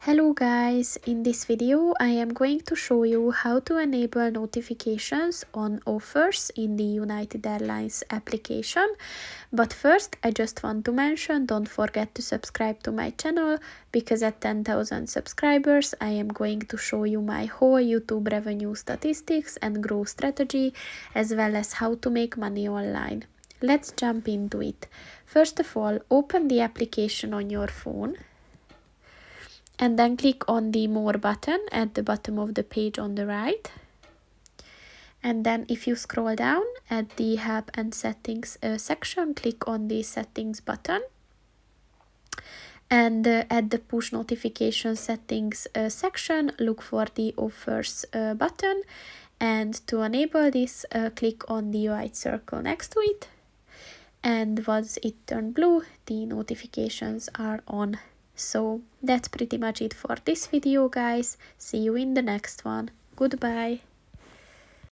Hello guys, in this video I am going to show you how to enable notifications on offers in the United Airlines application. But first I just want to mention, don't forget to subscribe to my channel, because at 10,000 subscribers I am going to show you my whole YouTube revenue statistics and growth strategy, as well as how to make money online. Let's jump into it. First of all, open the application on your phone. And then click on the More button at the bottom of the page on the right. And then if you scroll down at the Help and Settings section, click on the Settings button. And at the Push Notification Settings section, look for the Offers button. And to enable this, click on the white circle next to it. And once it turned blue, the notifications are on. So that's pretty much it for this video, guys. See you in the next one. Goodbye.